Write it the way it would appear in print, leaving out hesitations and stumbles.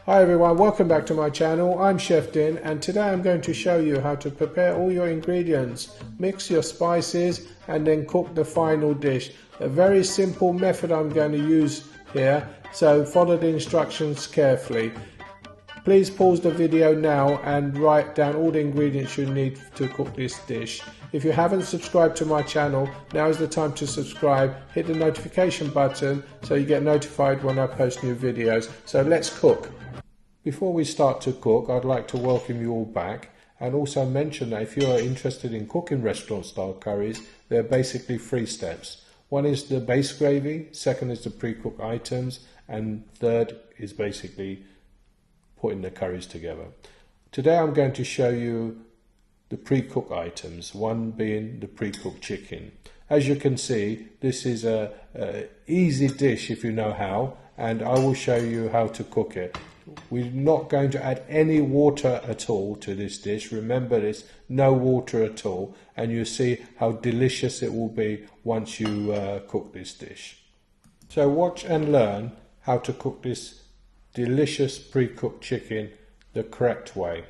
Hi everyone, welcome back to my channel. I'm Chef Din and today I'm going to show you how to prepare all your ingredients, mix your spices and then cook the final dish. A very simple method I'm going to use here, so follow the instructions carefully. Please pause the video now and write down all the ingredients you need to cook this dish. If you haven't subscribed to my channel, now is the time to subscribe. Hit the notification button so you get notified when I post new videos. So let's cook. Before we start to cook, I'd like to welcome you all back and also mention that if you are interested in cooking restaurant style curries, there are basically 3 steps. One is the base gravy, second is the pre-cooked items, and third is basically putting the curries together. Today I'm going to show you the pre-cooked items, one being the pre-cooked chicken. As you can see, this is a easy dish if you know how, and I will show you how to cook it. We're not going to add any water at all to this dish. Remember this, no water at all, and you'll see how delicious it will be once you cook this dish. So watch and learn how to cook this delicious pre-cooked chicken the correct way.